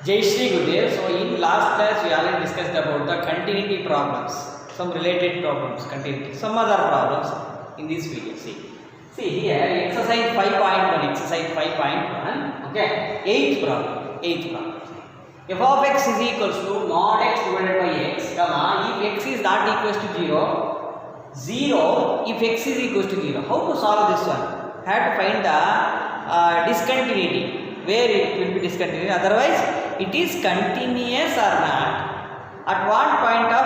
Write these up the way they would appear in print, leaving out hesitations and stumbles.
Jai Shri Gurudev. So in last class we already discussed about the continuity problems, some related problems, continuity, some other problems in this video. See here exercise 5.1, exercise 5.1. Okay, eighth problem. F of x is equals to mod x divided by x, comma, if x is not equals to 0 if x is equals to 0. How to solve this one? Have to find the discontinuity. Where it will be discontinuous, otherwise it is continuous or not. At what point of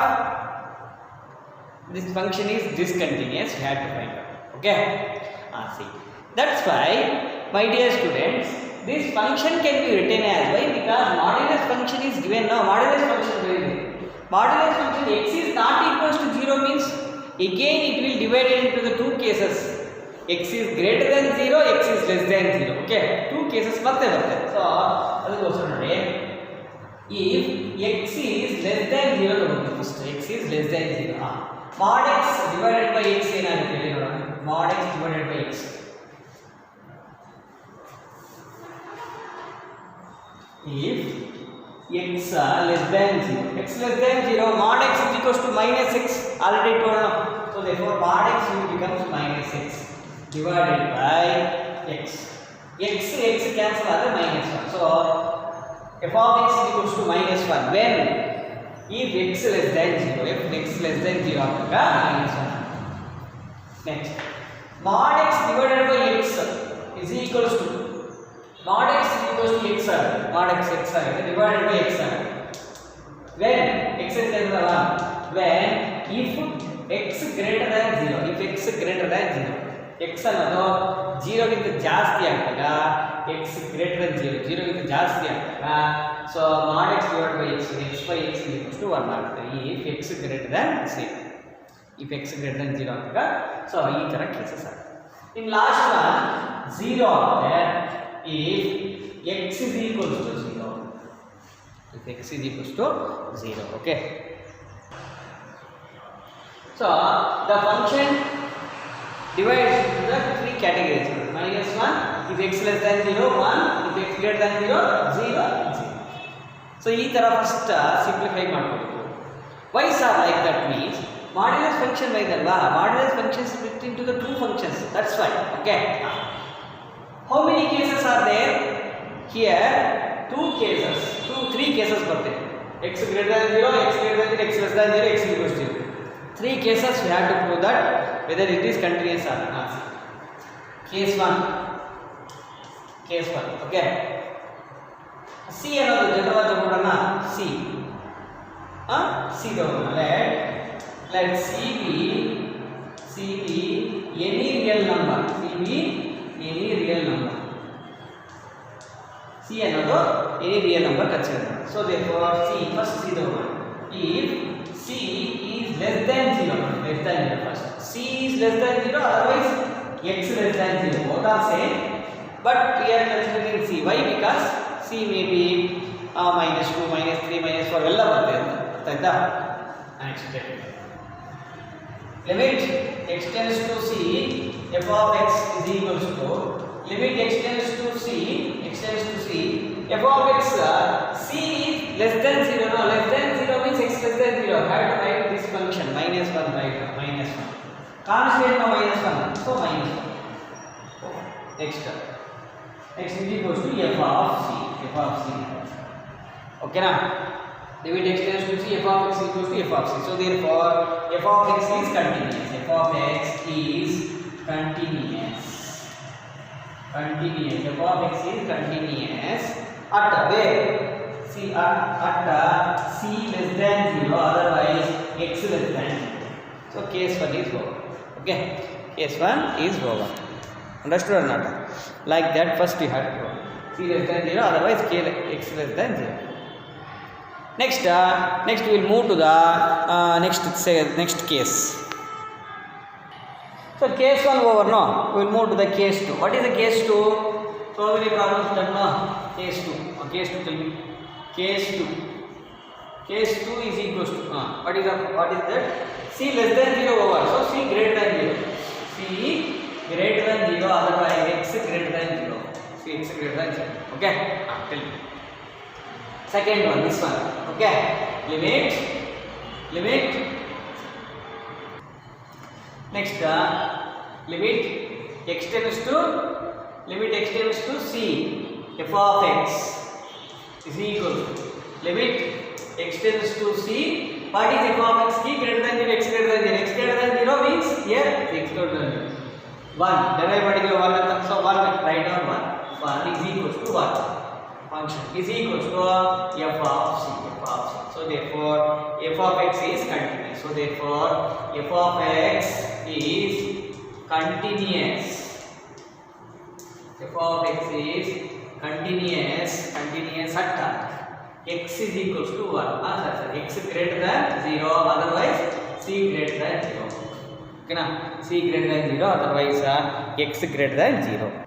this function is discontinuous, we have to find out. Okay, see, that's why, my dear students, this function can be written as y, because modulus function is given now. Modulus function x is not equals to 0 means again it will divide into the two cases. X is greater than 0, x is less than 0. Okay, two cases barte. So adukosara nodi, if x is less than 0 first, x is less than 0, mod x divided by x enagutte ಹೇಳಿ ನೋಡೋಣ. Mod x divided by x, if x less than 0, mod x is equals to minus x, already told now. So therefore mod x will becomes minus x divided by x. X cancel other minus 1. So f of x is equals to minus 1 when if x less than 0. If x less than 0 minus 1. Next, mod x divided by x is equals to mod x is equals to x divided by x when x is less than 1, when if x greater than 0, x ಅನ್ನೋದು 0 ಗಿಂತ ಜಾಸ್ತಿ ಆದಾಗ, x greater than 0 ಗಿಂತ ಜಾಸ್ತಿ ಆದಾಗ, so mod x divided by x by x is equals to 1 ಆಗುತ್ತೆ. if x greater than 0 ಆದಾಗ, so ಈ ತರ ಕೇಸಸ್ ಆಗುತ್ತೆ. in last one 0 ಆಗುತ್ತೆ if x is equals to 0. Okay, so the function divides into the three categories. Minus 1 if x less than 0, 1 if x greater than 0. So ee tara first simplify madkobeku. Why sir like that means modulus function like alva, modulus function is split into the two functions, that's why. Okay, how many cases are there here? Three cases barte. X greater than 0, x greater than 0, x less than 0, x equals to 0. Three cases we have to prove that whether it is continuous or not. Case 1. Okay, C ಅನ್ನೋದು general ತಗೊಂಡನ. C ತಗೊಂಡನ. let C be any real number. C ಅನ್ನೋದು any real number consider. So therefore first C ತಗೊಂಡನ. if C is less than 0 first. C is less than 0, otherwise x less than 0. Both are same, but we are considering C. Why? Because C may be minus 2, minus 3, minus 4 ಎಲ್ಲ ಬರುತ್ತೆ ಅಂತ ಆಯ್ತಾ. Next limit x tends to c f of x is equals to limit x tends to c f of x c is less than 0. No, less than 0 means x less than 0. Have to write this function minus 1 by minus 1. Constant no minus 1, so minus 1. Next is equals to f of c. Okay na? Limit x tends to c, f of x equals to f of c. So therefore f of x is continuous. F of x is continuous. F of x is continuous at where? At c less than 0, otherwise x less than 0. So case 1 is over. Okay, case 1 is over. Understood or not? Like that first you have to c less than 0, otherwise x less than 0. Next we will move to the next case. So case 1 over, no? We will move to the case 2. What is the case 2? So many problems done now. Case 2. Case 2 tell me. Case 2 is equals to what is that? C less than 0 over. So C greater than 0. C greater than 0, otherwise x greater than 0. C x greater than 0. Okay, tell me. Second one, this one. Okay. Limit. Next, limit x tends to c. F of x is equal to limit x tends to c. What is f of x? C greater than 0, x greater than 0. X greater than 0 means here x greater than 0. 1. Derive particular 1. So 1. Write down 1. 1 is equals to what? Function is equals to f of c. So therefore f of x is continuous. So therefore f of x is continuous. F of x is continuous at x is equals to 1. X greater than 0, otherwise c greater than 0. Okay na? C greater than 0, otherwise x greater than 0.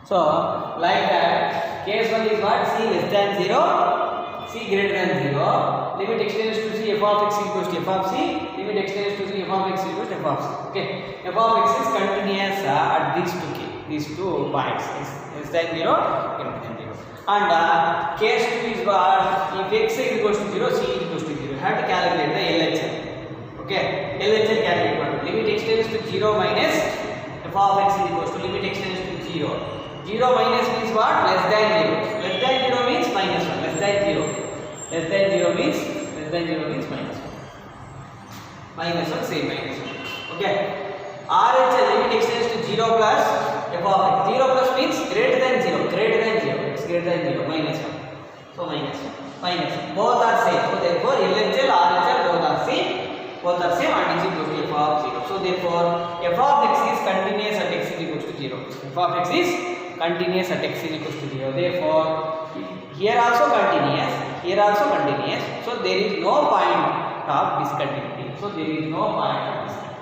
So, like that, case 1 is what? C less than 0, C greater than 0, limit x tends to C, f f of x equals to f of c, limit x tends to c, f of x equals to f of c. Okay, f of x is continuous at these two points, is than 0, greater than 0. And case 2 is what? If x is equals to 0, c is equals to 0. You have to calculate the LHS. Okay, LHS calculate what? Limit x tends to 0 minus f of x is equals to limit x tends to 0. 0 minus means what? Less than 0. Less than 0 means minus 1. Less than 0. Less than 0 means minus 1. Minus 1, say minus 1. Okay. RHS limit x tends to 0 plus f of x. 0 plus means greater than 0. Greater than 0. It's greater than 0. Minus 1. So minus 1. Minus 1. Both are same. So therefore LHL, RHL both are same. Both are same and is equal to f of 0. So therefore f of x is continuous at x is equals to 0. F of x is continuous at x is equals to 0. Therefore here also continuous, here also continuous. So there is no point of discontinuity. So there is no point of discontinuity.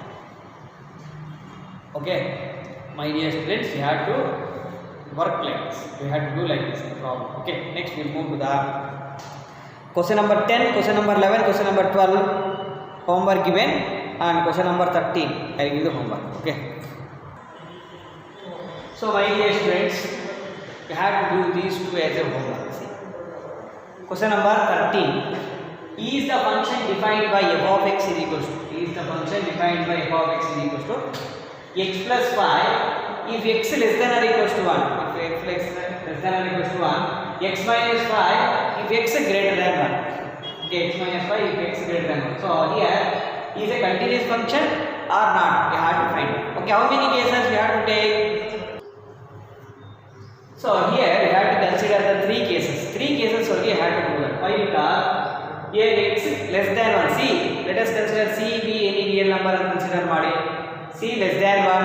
Okay, my dear students, you have to work like this. You have to do like this problem. Okay, next we will move to the question number 10, question number 11, question number 12. Homework given, and question number 13 I will give the homework. Okay, so my dear students, you have to do these two as a homework. See, question number 13 is the function defined by f of x is equals to, is the function defined by f of x is equals to x plus 5 if x less than or equals to 1, if x less than or equals to 1, x minus 5 if x greater than 1. Okay, x minus 5 if x greater than 1. So here is a continuous function or not, we have to find it. Okay, how many cases we have to take? So here we have to consider the 3 cases. 3 cases only we have to do that. Why? Because here x less than 1. See, let us consider c be any real number and consider ಮಾಡಿ. c less than 1,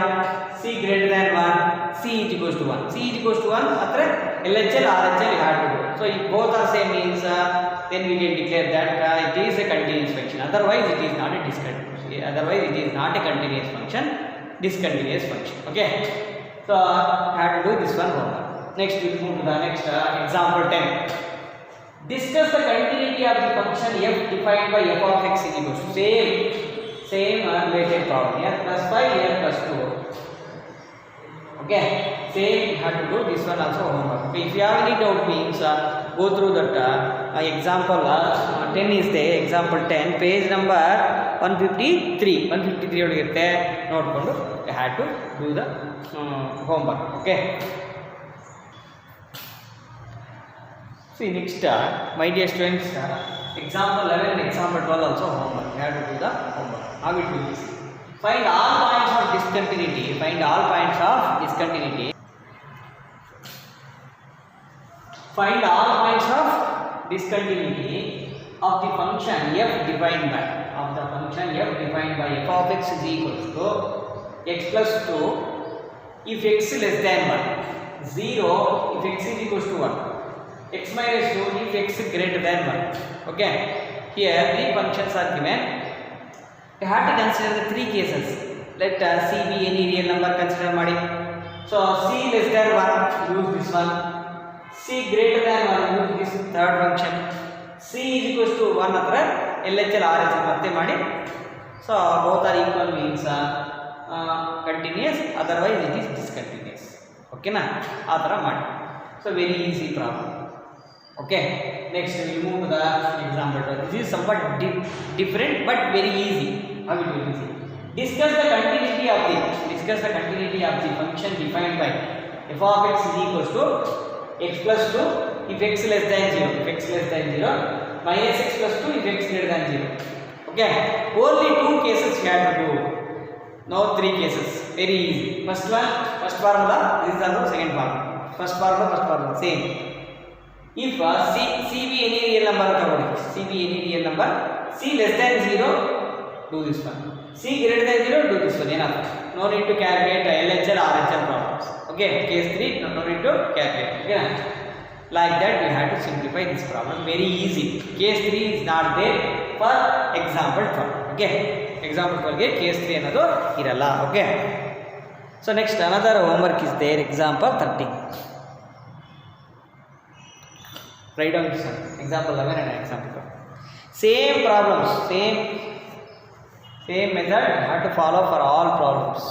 c greater than 1, c is equals to 1. c is equals to 1 atre LHL RHL we have to do. So if both are same means then we can declare that it is a continuous function. Otherwise it is not a discontinuous. Otherwise it is not a continuous function, discontinuous function. Okay, so I have to do this one homework. Next we will move to the next example 10. Discuss the continuity of the function f defined by f of x is equals to same related problem. Here plus 5, here plus 2. Okay, same you have to do this one also homework. Okay, if you have any doubt means go through that example 10 is there, example 10 page number 153 ಒಳಗಿರುತ್ತೆ ನೋಡಿಕೊಂಡು you have to do the homework. Okay, see next my dear students, example 11 and example 12 also homework. You have to do the homework. How it will be? Find all points of discontinuity. Find all points of discontinuity. Find all points of discontinuity of the function f defined by f of x is equals to x plus 2 if x less than 1, 0 if x is equals to 1, x minus 2 if x greater than 1. Okay, here 3 functions are given. You have to consider the 3 cases. Let c be any real number consider ಮಾಡಿ. So c less than 1 use this one, c greater than 1 use this third function, c is equals to 1 ಹತ್ರ LHL RHL ಮತ್ತೆ ಮಾಡಿ. So both are equal means continuous, otherwise it is discontinuous. Okay na, ಆ ತರ ಮಾಡಿ. So very easy problem. Okay, next we move to the example 12. This is somewhat different but very easy. How it will be? Discuss the continuity of the function defined by f of x is equals to x plus 2 if x less than 0, minus x plus 2 if x greater than 0. Okay, only 2 cases we have to do. Now 3 cases, very easy. First formula, this is also second formula. First formula same. If c be any real number ತಗೊಳ್ಳಿ, c be any real number, c less than 0 do this one, c greater than 0 do this one. Enough, no need to calculate LHL RHL problems. Okay, case 3 no need to calculate. Okay, like that we have to simplify this problem. Very easy. Case 3 is not there for example 12. Okay, example 12 ಗೆ case 3 ಅನ್ನೋದು ಇರಲ್ಲ. Okay, so next another homework is there, example 13. Write down this one, example 11 and example 12. Same problems, same method you have to follow for all problems.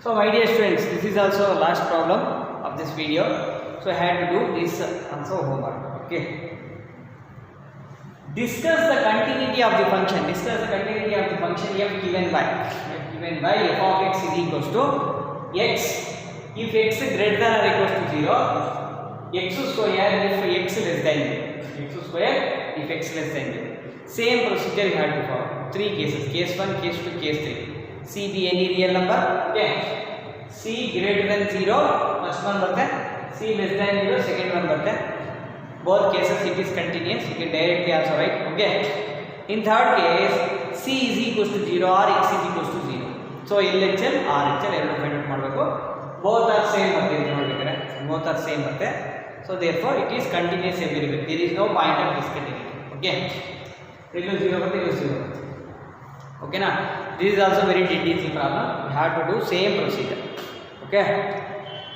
So my dear students, this is also last problem of this video. So I had to do this also homework. Okay. Discuss the continuity of the function. Discuss the continuity of the function f given by f of x is equals to x. If x greater than or equals to 0, x square if x less than 0. X square if x less than 0. Same procedure you have to follow. 3 cases. Case 1, case 2, case 3. C be any real number. Okay. C greater than 0, first one barte. C less than 0, second one barte. Both cases it is continuous. You can directly also write. Okay. In third case, C is equals to 0 or x is equals to 0. So LHL, RHL ಎರಡು find out ಮಾಡಬೇಕು. Both are same barte ಇದು ನೋಡಬೇಕಾದ್ರೆ. Both are same barte. So therefore it is continuous everywhere. There is no point of discontinuity. Okay. Illu 0 barte, illu 0 barte. Okay na? This is also very easy problem. You have to do same procedure. Okay.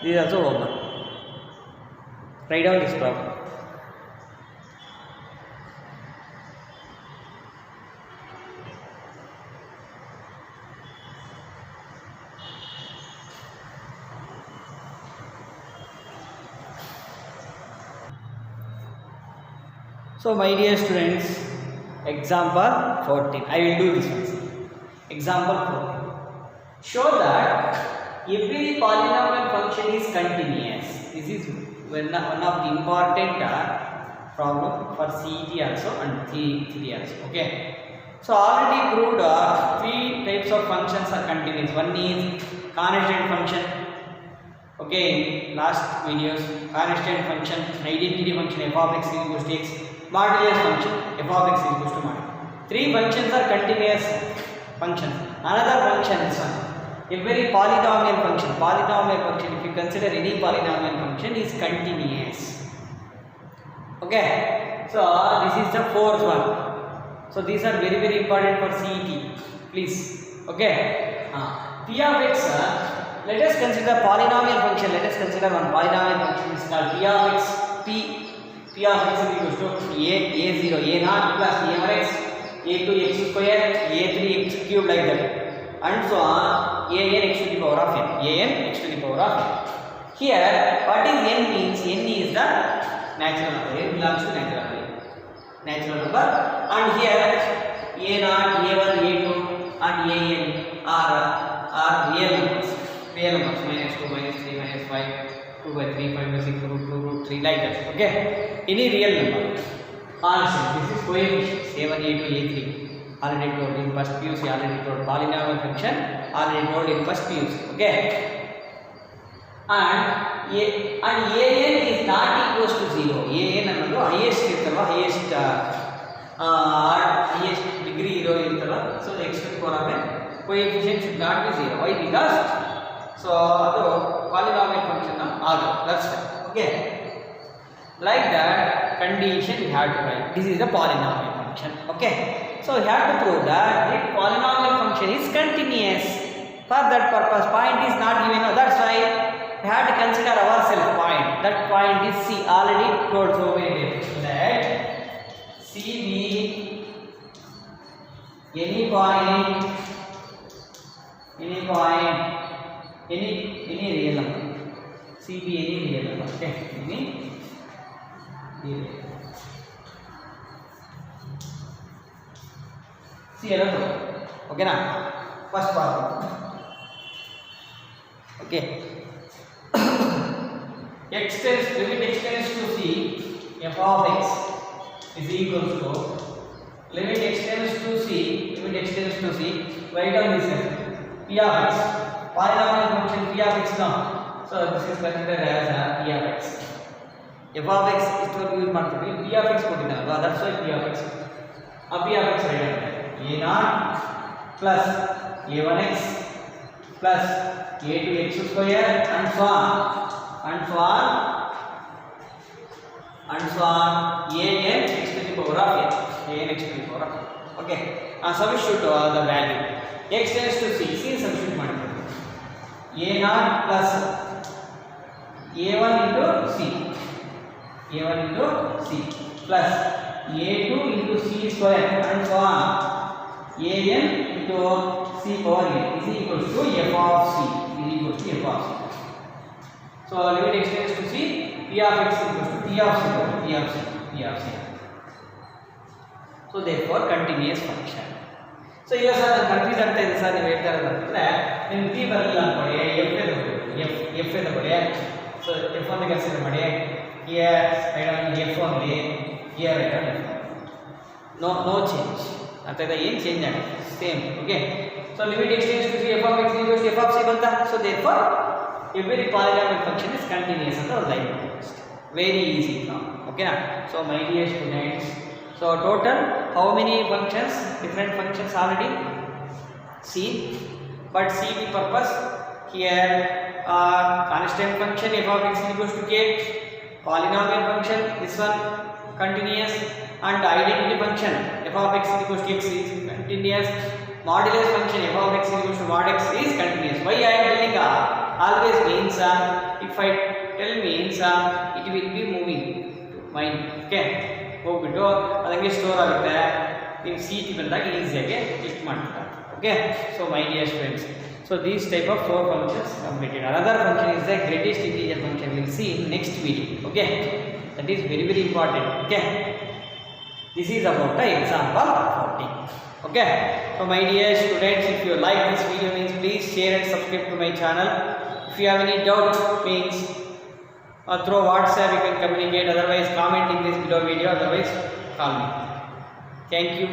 This is also homework. Write down this problem. So my dear students, example 14. I will do this one. Example 14. Show that every polynomial function is continuous. This is one of the important problem for CET also and theory also. Okay. So already proved 3 types of functions are continuous. One is constant function. Okay, last videos, constant function, identity function f of x is equals to x, modulus function f of x is equals to modulus. 3 functions are continuous functions. Another function is one. Every polynomial function, if you consider any polynomial function, is continuous. Okay, so this is the 4th one. So these are very very important for CET. Please, okay. P of x. Let us consider polynomial function. Let us consider one polynomial function is called P of x. P of x is equals to a0, a0 plus a over x, a2 x square, a3 x cube like that, and so on. An x to the power of n. An x to the power of n. Here, what is n means? N is the natural number. N belongs to natural number. And here, a0, a1, a2, and an are real numbers. Real numbers, minus 2, minus 3, minus 5, 2 by 3, 5 by 6, root 2, root 3, like that. Okay? Any real number. Constant. This is coefficients. A1, A2, A3. Already told in first PUC, already told polynomial function, already told in first PUC. Okay? And an is not equals to 0. An ಅನ್ನೋದು highest ಇರ್ತಲ್ವಾ, highest degree ಇರೋ ಇರ್ತಲ್ವಾ. So the x to the power of n coefficient should not be 0. Why? Because so ಅದು polynomial function ಆಗಲ್ಲ. That's right. Okay. Like that condition we have to write. This is a polynomial function. Okay. So we have to prove that the polynomial function is continuous. For that purpose, point is not given. That's why we have to consider ourselves point. That point is C. Already told so many days that C be any point, any real number. C be any real number. Okay. Any real number. See another. Okay na? First problem. Okay. Limit x tends to c, f of x is equals to limit x tends to c, write down this p of x. Polynomial function p of x now. So this is considered as p of x. f of x ಇಷ್ಟೊಂದು use ಮಾಡ್ತೀವಿ p of x ಕೊಟ್ಟಿದ್ದಾನಲ್ವಾ that's why p of x ಆ p of x right ಆಗುತ್ತೆ a0 plus a1x plus a2x square and so on and so on and so on an x to the power of n an x to the power of n okay substitute the value x tends to c substitute ಮಾಡ್ತೀವಿ a0 plus a1 into c a1 into c plus a2 into c square and so on an into c power n is equals to f of c is equals to f of c. So limit x tends to c p of x equals to p of c p of c. So therefore continuous function. So ಈಗ sir ನಾನು confuse ಆಗ್ತಾ ಇದೆ sir ನೀವು ಹೇಳ್ತಾ ಇರೋದು ಅಂತಂದ್ರೆ ನಿಮ್ಗೆ p ಬರಲಿಲ್ಲ ಅನ್ಕೊಳ್ಳಿ f ತಗೊಳ್ಳಿ ಸೊ f ಒಂದು ಕನ್ಸಿಡರ್ ಮಾಡಿ here write on f only here write on f no change ಅಂತ ಇದೆ ಏನು ಚೇಂಜ್ ಆಗುತ್ತೆ same okay so limit x tends to c f of x equals to f of c ಬಂತ so therefore every polynomial function is continuous ಅಂತ ಒಂದು line very easy now okay na so my dear students so total how many functions different functions already see but see the purpose here constant function f of x equals to k polynomial function this one continuous and identity function f of x equals to x is continuous modulus function f of x equals to mod x is continuous why I am telling always means if I tell means it will be moving to mind okay ಹೋಗ್ಬಿಟ್ಟು ಅದಂಗೆ store ಆಗುತ್ತೆ ನೀವು city ಬಂದಾಗ ಈಸಿಯಾಗಿ click ಮಾಡ್ತೀರಾ okay so my dear students so these type of 4 functions completed another function is the greatest integer function we will see in next video okay that is very very important okay this is about the example 14 okay so my dear students if you like this video means please share and subscribe to my channel if you have any doubt means through WhatsApp you can communicate otherwise comment in this below video otherwise call me thank you